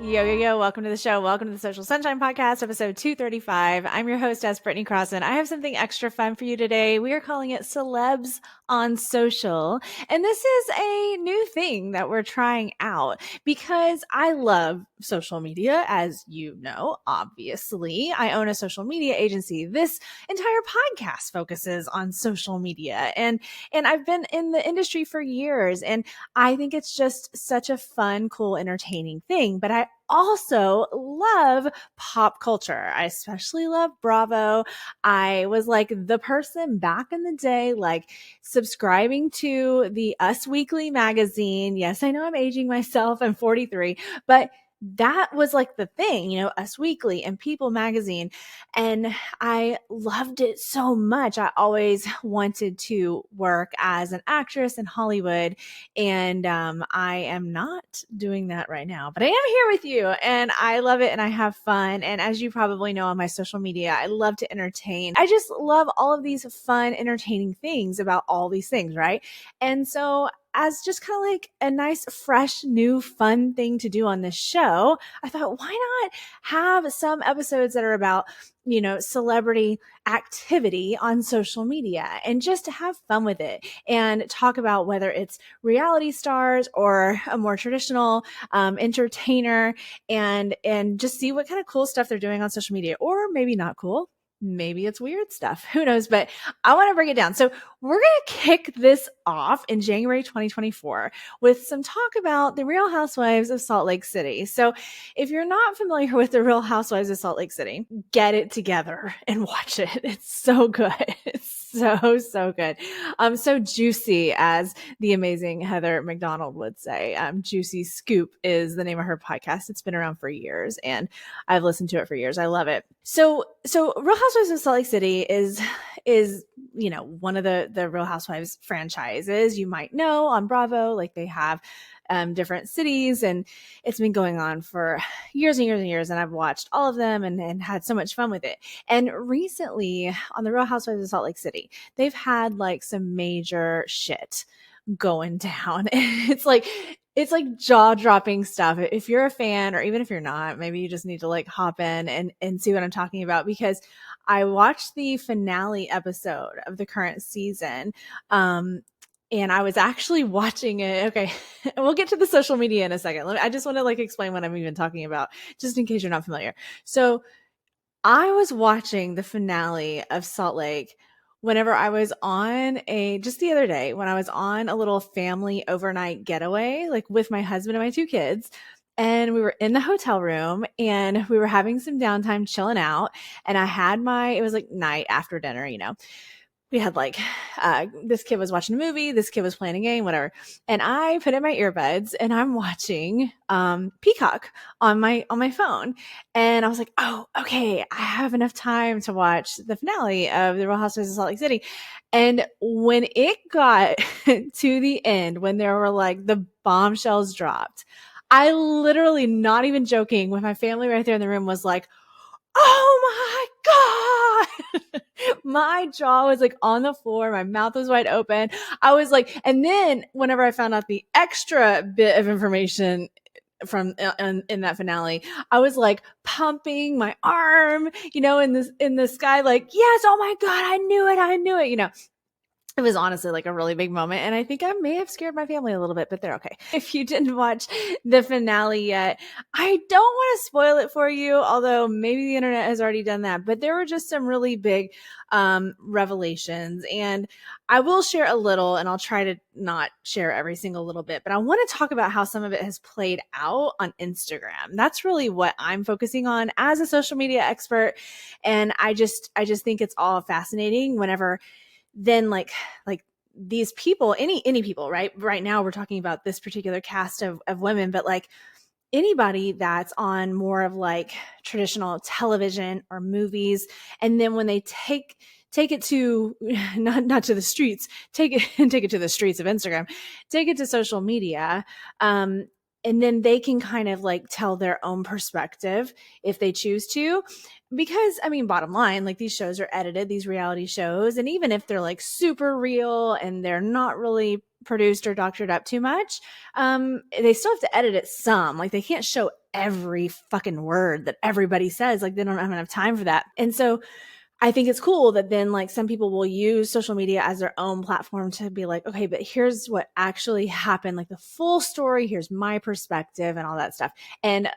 Yo. Welcome to the show. Welcome to the Social Sunshine Podcast, episode 235. I'm your hostess, Brittany Crossan. I have something extra fun for you today. We are calling it Celebs on Social. And this is a new thing that we're trying out because I love social media, as you know, obviously. I own a social media agency. This entire podcast focuses on social media. And I've been in the industry for years, and I think it's just such a fun, cool, entertaining thing. But I also love pop culture. I especially love Bravo. I was like the person back in the day, like subscribing to the Us Weekly magazine. Yes, I know I'm aging myself. I'm 43, but that was like the thing, Us Weekly and People magazine. And I loved it so much. I always wanted to work as an actress in Hollywood. And I am not doing that right now, but I am here with you and I love it and I have fun. And as you probably know on my social media, I love to entertain. I just love all of these fun, entertaining things about all these things, right? And so as just kind of like a nice, fresh, new, fun thing to do on this show, I thought, why not have some episodes that are about, celebrity activity on social media and just to have fun with it and talk about whether it's reality stars or a more traditional entertainer and just see what kind of cool stuff they're doing on social media, or maybe not cool. Maybe it's weird stuff. Who knows? But I want to break it down. So we're going to kick this off in January 2024 with some talk about the Real Housewives of Salt Lake City. So if you're not familiar with the Real Housewives of Salt Lake City, get it together and watch it. It's so good. It's so good. So juicy, as the amazing Heather McDonald would say. Juicy Scoop is the name of her podcast. It's been around for years and I've listened to it for years. I love it. So Real Housewives of Salt Lake City is one of the Real Housewives franchises. You might know on Bravo, like they have different cities, and it's been going on for years and years and years. And I've watched all of them and had so much fun with it. And recently on the Real Housewives of Salt Lake City, they've had like some major shit going down. It's like jaw-dropping stuff. If you're a fan, or even if you're not, maybe you just need to like hop in and see what I'm talking about, because I watched the finale episode of the current season. And I was actually watching it. Okay. We'll get to the social media in a second. I just want to like explain what I'm even talking about, just in case you're not familiar. So I was watching the finale of Salt Lake whenever I was on just the other day, when I was on a little family overnight getaway, like with my husband and my two kids. And we were in the hotel room and we were having some downtime chilling out. And I had it was like night after dinner, we had like this kid was watching a movie, this kid was playing a game, whatever, and I put in my earbuds and I'm watching Peacock on my phone, and I was like, oh, okay, I have enough time to watch the finale of the Real Housewives of Salt Lake City. And when it got to the end, when there were like the bombshells dropped, I literally, not even joking, with my family right there in the room, was like, oh my God. My jaw was like on the floor. My mouth was wide open. I was like, and then whenever I found out the extra bit of information from in that finale, I was like pumping my arm, in the sky, like, yes, oh my God, I knew it. It was honestly like a really big moment. And I think I may have scared my family a little bit, but they're okay. If you didn't watch the finale yet, I don't want to spoil it for you, although maybe the internet has already done that. But there were just some really big revelations. And I will share a little, and I'll try to not share every single little bit, but I want to talk about how some of it has played out on Instagram. That's really what I'm focusing on as a social media expert. And I just think it's all fascinating whenever then like these people, any people, right now we're talking about this particular cast of women, but like anybody that's on more of like traditional television or movies, and then when they take it to not to the streets, take it to the streets of Instagram, take it to social media, and then they can kind of like tell their own perspective if they choose to. Because I mean, bottom line, like these shows are edited, these reality shows, and even if they're like super real and they're not really produced or doctored up too much. They still have to edit it some. Like they can't show every fucking word that everybody says. Like they don't have enough time for that. And so I think it's cool that then like some people will use social media as their own platform to be like, okay, but here's what actually happened, like the full story. Here's my perspective and all that stuff. And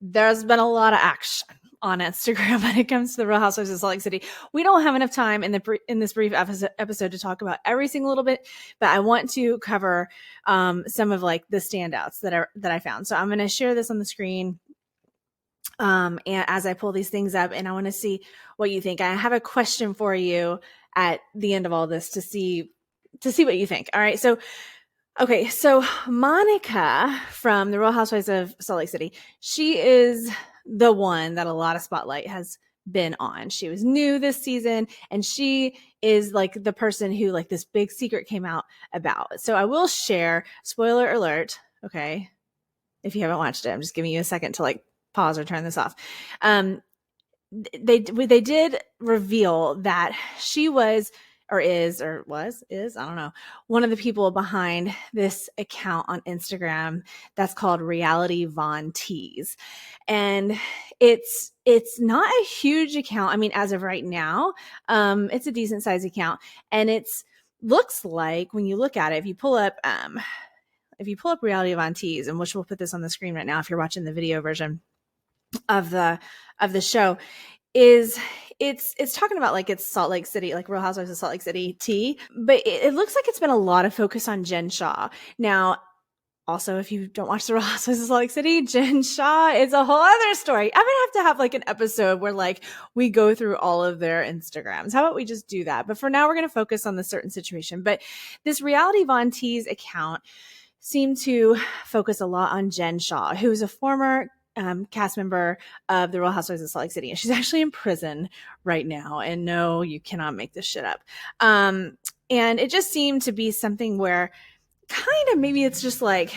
there's been a lot of action on Instagram when it comes to the Real Housewives of Salt Lake City. We don't have enough time in this brief episode to talk about every single little bit, but I want to cover some of like the standouts that I found. So I'm going to share this on the screen. And as I pull these things up, and I want to see what you think. I have a question for you at the end of all this to see what you think. All right. So, okay. So Monica from the Real Housewives of Salt Lake City, she is the one that a lot of spotlight has been on. She was new this season, and she is like the person who like this big secret came out about. So I will share, spoiler alert. Okay. If you haven't watched it, I'm just giving you a second to like pause or turn this off. They did reveal that she was or is I don't know, one of the people behind this account on Instagram that's called Reality Von Tease. And it's not a huge account. I mean, as of right now, it's a decent size account, and it's looks like when you look at it, if you pull up Reality Von Tease, and which we'll put this on the screen right now if you're watching the video version of the show, is it's talking about like it's Salt Lake City, like Real Housewives of Salt Lake City tea, but it looks like it's been a lot of focus on Jen Shah. Now, also, if you don't watch the Real Housewives of Salt Lake City, Jen Shah is a whole other story. I'm gonna have to have like an episode where like we go through all of their Instagrams. How about we just do that? But for now, we're gonna focus on this certain situation. But this Reality Von Tease account seemed to focus a lot on Jen Shah, who is a former cast member of the Real Housewives of Salt Lake City. And she's actually in prison right now. And no, you cannot make this shit up. And it just seemed to be something where kind of maybe it's just like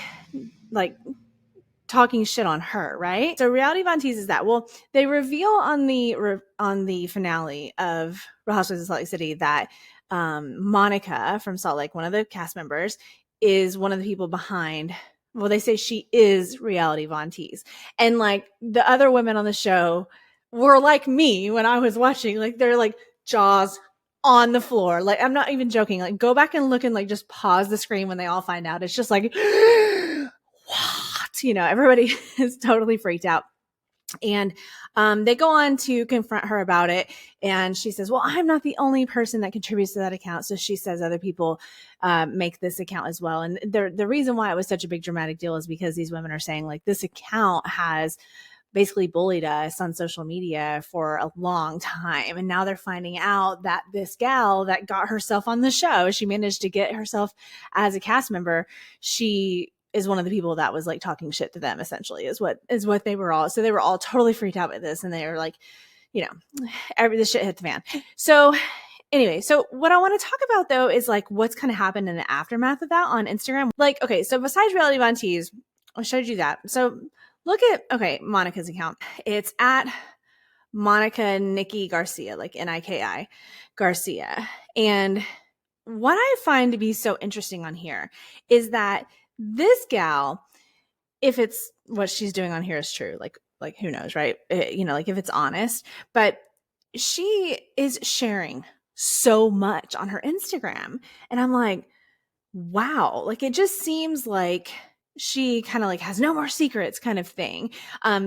talking shit on her, right? So Reality Von Tease is that. Well, they reveal on the finale of Real Housewives of Salt Lake City that Monica from Salt Lake, one of the cast members, is one of the people behind. Well, they say she is Reality Von Tease. And like the other women on the show were like me when I was watching, like they're like jaws on the floor. Like I'm not even joking. Like go back and look and like just pause the screen when they all find out. It's just like, what? You know, everybody is totally freaked out. And they go on to confront her about it. And she says, well, I'm not the only person that contributes to that account. So she says other people make this account as well. And the reason why it was such a big dramatic deal is because these women are saying like this account has basically bullied us on social media for a long time. And now they're finding out that this gal that got herself on the show, she managed to get herself as a cast member. She is one of the people that was like talking shit to them, essentially, is what they were all. So they were all totally freaked out by this. And they were like, you know, this shit hit the fan. So anyway, so what I want to talk about though is like what's kind of happened in the aftermath of that on Instagram. Like, okay, so besides Reality Von Tease, I showed you that. So look at, okay, Monica's account. It's at Monica Nikki Garcia, like Niki Garcia. And what I find to be so interesting on here is that this gal, if it's what she's doing on here is true, like who knows, right? You know, like if it's honest, but she is sharing so much on her Instagram. And I'm like, wow, like it just seems like she kind of like has no more secrets kind of thing.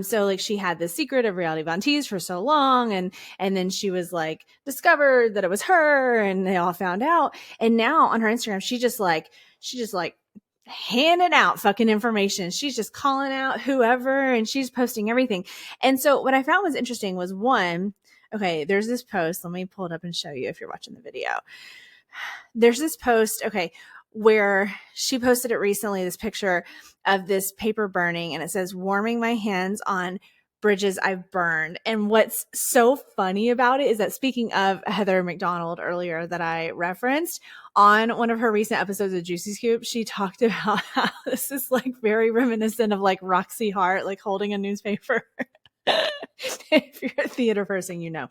So like she had the secret of Reality Von Tease for so long, and then she was like discovered that it was her, and they all found out. And now on her Instagram, she just like handing out fucking information. She's just calling out whoever, and she's posting everything. And so what I found was interesting was one, okay, there's this post. Let me pull it up and show you if you're watching the video. There's this post, okay, where she posted it recently, this picture of this paper burning, and it says, warming my hands on bridges I've burned. And what's so funny about it is that, speaking of Heather McDonald earlier that I referenced, on one of her recent episodes of Juicy Scoop, she talked about how this is like very reminiscent of like Roxy Hart, like holding a newspaper. If you're a theater person, you know.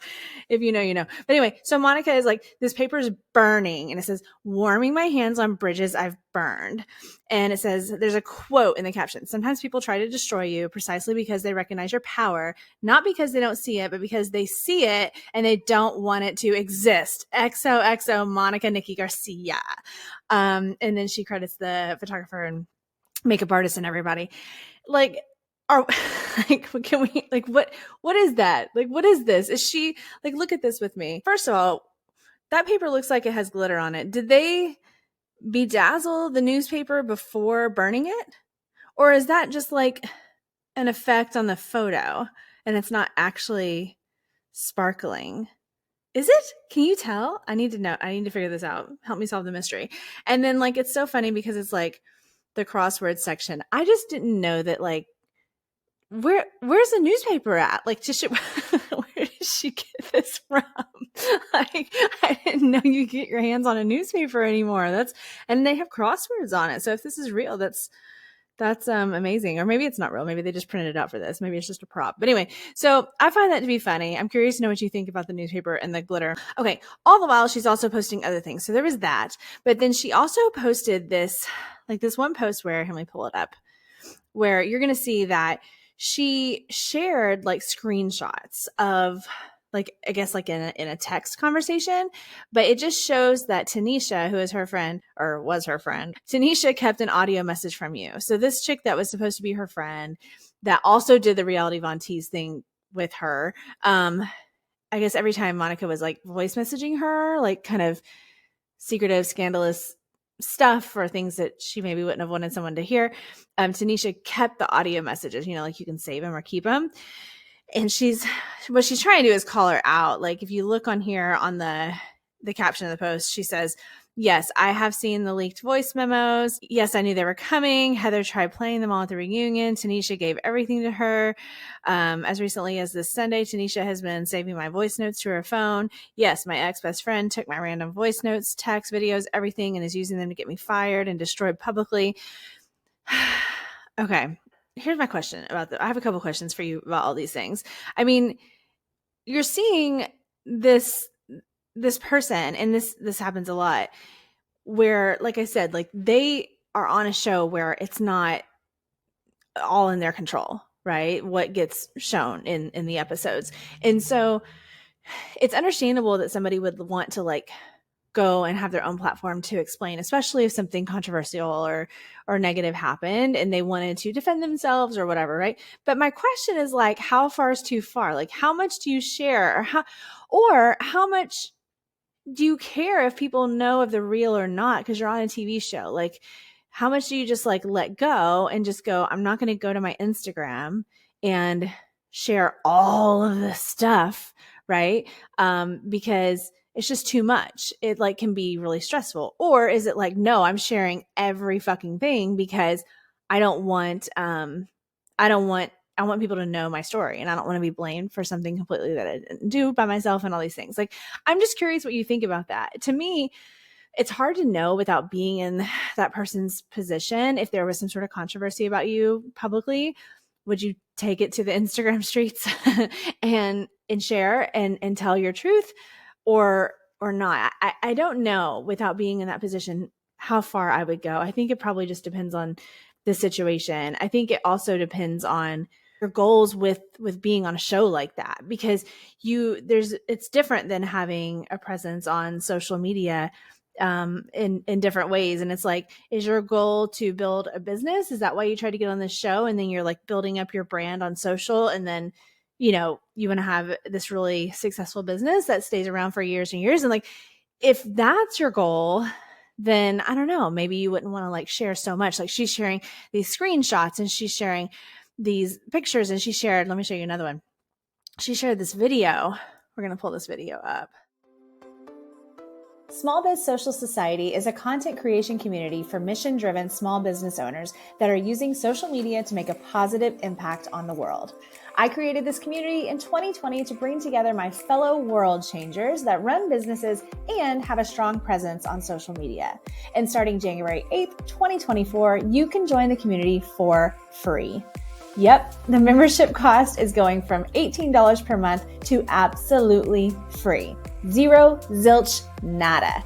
If you know, you know. But anyway, so Monica is like, this paper is burning, and it says, warming my hands on bridges I've burned. And it says, there's a quote in the caption: sometimes people try to destroy you precisely because they recognize your power, not because they don't see it, but because they see it and they don't want it to exist. XOXO Monica Nikki Garcia. And then she credits the photographer and makeup artist and everybody. Like, are like, can we, like, what is that? Like, what is this? Is she like, look at this with me. First of all, that paper looks like it has glitter on it. Did they bedazzle the newspaper before burning it? Or is that just like an effect on the photo and it's not actually sparkling? Is it? Can you tell? I need to know. I need to figure this out. Help me solve the mystery. And then, like, it's so funny because it's like the crossword section. I just didn't know that, like, where's the newspaper at? Like, where did she get this from? Like, I didn't know you get your hands on a newspaper anymore. And they have crosswords on it. So if this is real, that's amazing. Or maybe it's not real. Maybe they just printed it out for this. Maybe it's just a prop. But anyway, so I find that to be funny. I'm curious to know what you think about the newspaper and the glitter. Okay. All the while, she's also posting other things. So there was that. But then she also posted this one post where, let me pull it up, where you're going to see that she shared like screenshots of, like, I guess like in a text conversation, but it just shows that Tanisha, who is her friend or was her friend, Tanisha kept an audio message from you. So this chick that was supposed to be her friend that also did the Reality Von Teese thing with her. I guess every time Monica was like voice messaging her, like kind of secretive, scandalous stuff or things that she maybe wouldn't have wanted someone to hear, Tanisha kept the audio messages, like you can save them or keep them. And what she's trying to do is call her out. Like, if you look on here on the caption of the post, she says, yes, I have seen the leaked voice memos. Yes, I knew they were coming. Heather tried playing them all at the reunion. Tanisha gave everything to her. As recently as this Sunday, Tanisha has been saving my voice notes to her phone. Yes, my ex-best friend took my random voice notes, text, videos, everything, and is using them to get me fired and destroyed publicly. Okay. Here's my question I have a couple questions for you about all these things. I mean, you're seeing this person, and this happens a lot, where, like I said, like they are on a show where it's not all in their control, right? What gets shown in the episodes. And so it's understandable that somebody would want to like go and have their own platform to explain, especially if something controversial or negative happened and they wanted to defend themselves or whatever, right? But my question is, like, how far is too far? Like, how much do you share, or how much do you care if people know of the real or not because you're on a TV show? Like, how much do you just like let go and just go, I'm not going to go to my Instagram and share all of this stuff, right? Because it's just too much. It like can be really stressful. Or is it like, no, I'm sharing every fucking thing because I want people to know my story, and I don't want to be blamed for something completely that I didn't do by myself and all these things. Like, I'm just curious what you think about that. To me, it's hard to know without being in that person's position. If there was some sort of controversy about you publicly, would you take it to the Instagram streets and share and tell your truth or not? I don't know, without being in that position, how far I would go. I think it probably just depends on the situation. I think it also depends on your goals with being on a show like that, because it's different than having a presence on social media in different ways. And it's like, is your goal to build a business? Is that why you try to get on this show? And then you're like building up your brand on social, and then you want to have this really successful business that stays around for years and years. And like, if that's your goal, then I don't know, maybe you wouldn't want to like share so much. Like, she's sharing these screenshots and she's sharing these pictures, and let me show you another one. She shared this video. We're going to pull this video up. Small Biz Social Society is a content creation community for mission-driven small business owners that are using social media to make a positive impact on the world. I created this community in 2020 to bring together my fellow world changers that run businesses and have a strong presence on social media. And starting January 8th, 2024, you can join the community for free. Yep, the membership cost is going from $18 per month to absolutely free. Zero, zilch, nada.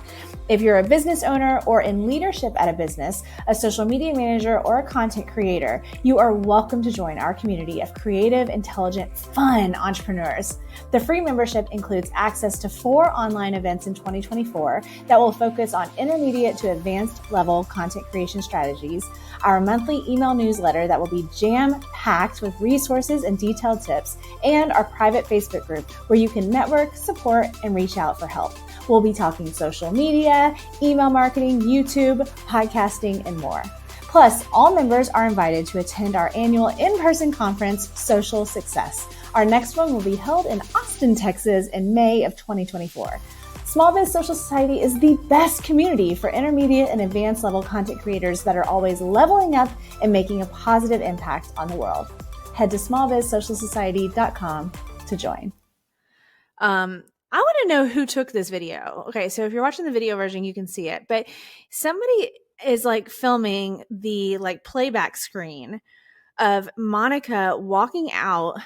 If you're a business owner or in leadership at a business, a social media manager, or a content creator, you are welcome to join our community of creative, intelligent, fun entrepreneurs. The free membership includes access to 4 online events in 2024 that will focus on intermediate to advanced level content creation strategies, our monthly email newsletter that will be jam-packed with resources and detailed tips, and our private Facebook group where you can network, support, and reach out for help. We'll be talking social media, email marketing, YouTube, podcasting, and more. Plus, all members are invited to attend our annual in-person conference, Social Success. Our next one will be held in Austin, Texas in May of 2024. Small Biz Social Society is the best community for intermediate and advanced level content creators that are always leveling up and making a positive impact on the world. Head to smallbizsocialsociety.com to join. I want to know who took this video. Okay, so if you're watching the video version, you can see it. But somebody is like filming the like playback screen of Monica walking out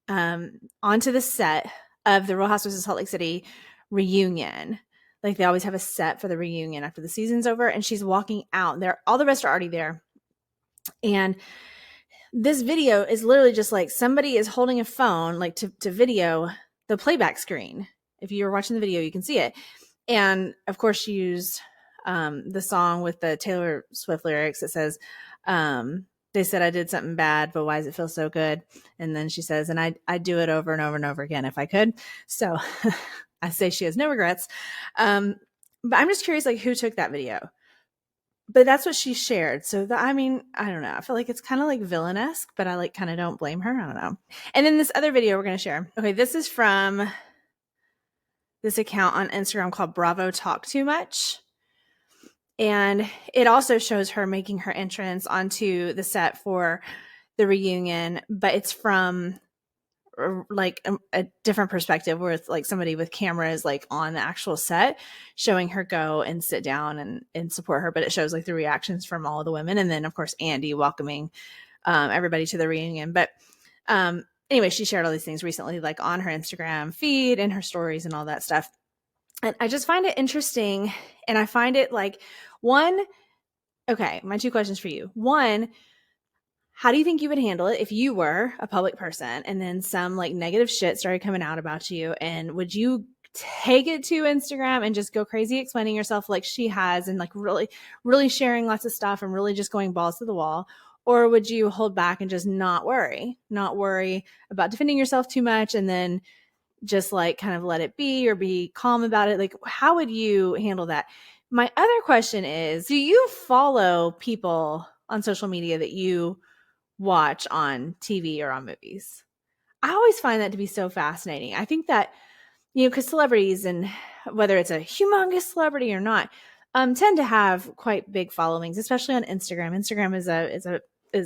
onto the set of the Real Housewives of Salt Lake City reunion. Like they always have a set for the reunion after the season's over, and she's walking out. There, all the rest are already there. And this video is literally just like somebody is holding a phone like to video the playback screen. If you're watching the video, you can see it. And of course, she used the song with the Taylor Swift lyrics that says, they said I did something bad, but why does it feel so good? And then she says, and I'd do it over and over and over again if I could. So I say she has no regrets. But I'm just curious, like, who took that video? But that's what she shared. So I mean, I don't know. I feel like it's kind of like villain-esque, but I like kind of don't blame her. I don't know. And then this other video we're going to share. Okay, this is from this account on Instagram called Bravo Talk Too Much. And it also shows her making her entrance onto the set for the reunion, but it's from like a different perspective where it's like somebody with cameras like on the actual set showing her go and sit down and support her. But it shows like the reactions from all of the women. And then of course, Andy welcoming everybody to the reunion. But anyway, she shared all these things recently, like on her Instagram feed and her stories and all that stuff. And I just find it interesting. And I find it like okay, my 2 questions for you. One, how do you think you would handle it if you were a public person and then some like negative shit started coming out about you? And would you take it to Instagram and just go crazy explaining yourself like she has and like really, really sharing lots of stuff and really just going balls to the wall? Or would you hold back and just not worry about defending yourself too much and then just like kind of let it be or be calm about it? Like, how would you handle that? My other question is, do you follow people on social media that you watch on TV or on movies? I always find that to be so fascinating. I think that, you know, because celebrities, and whether it's a humongous celebrity or not, tend to have quite big followings, especially on Instagram. Instagram is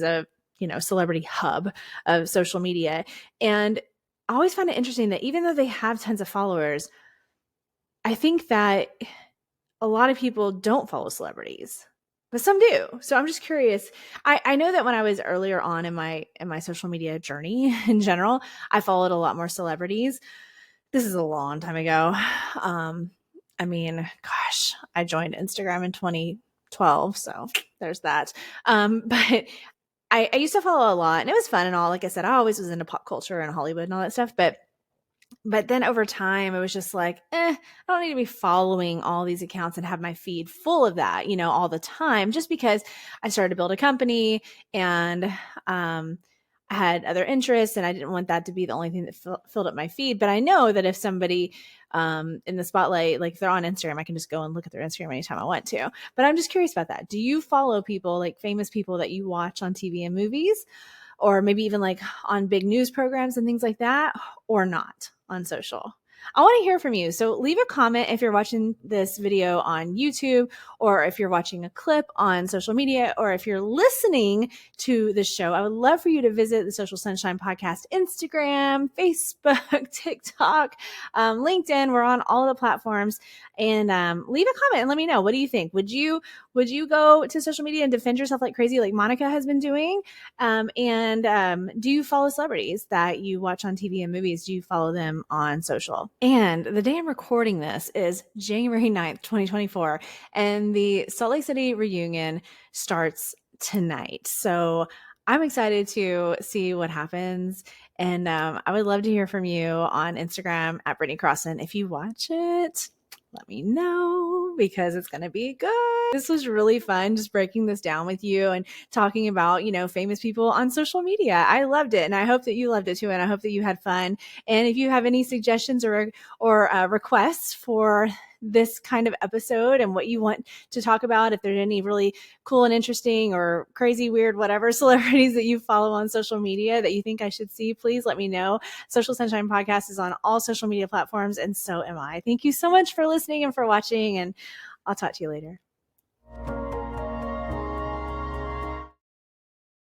a you know, celebrity hub of social media. And I always find it interesting that even though they have tons of followers, I think that a lot of people don't follow celebrities, but some do. So I'm just curious. I know that when I was earlier on in my social media journey in general, I followed a lot more celebrities. This is a long time ago. I mean, gosh, I joined Instagram in 2012, so there's that. But I used to follow a lot, and it was fun and all. Like I said, I always was into pop culture and Hollywood and all that stuff, but then over time, it was just like, I don't need to be following all these accounts and have my feed full of that, you know, all the time, just because I started to build a company and I had other interests and I didn't want that to be the only thing that filled up my feed. But I know that if somebody in the spotlight, like if they're on Instagram, I can just go and look at their Instagram anytime I want to. But I'm just curious about that. Do you follow people, like famous people that you watch on TV and movies, or maybe even like on big news programs and things like that, or not on social? I want to hear from you. So leave a comment if you're watching this video on YouTube, or if you're watching a clip on social media, or if you're listening to the show. I would love for you to visit the Social Sunshine Podcast Instagram, Facebook, TikTok, LinkedIn. We're on all of the platforms. And leave a comment and let me know. What do you think? Would you would you go to social media and defend yourself like crazy, like Monica has been doing? Do you follow celebrities that you watch on TV and movies? Do you follow them on social? And the day I'm recording this is January 9th, 2024, and the Salt Lake City reunion starts tonight. So I'm excited to see what happens. And I would love to hear from you on Instagram at Brittany Crossan. If you watch it, let me know because it's going to be good. This was really fun just breaking this down with you and talking about, famous people on social media. I loved it. And I hope that you loved it too. And I hope that you had fun. And if you have any suggestions or requests for this kind of episode and what you want to talk about, if there's any really cool and interesting or crazy, weird, whatever celebrities that you follow on social media that you think I should see, please let me know. Social Sunshine Podcast is on all social media platforms, and so am I. Thank you so much for listening and for watching, and I'll talk to you later.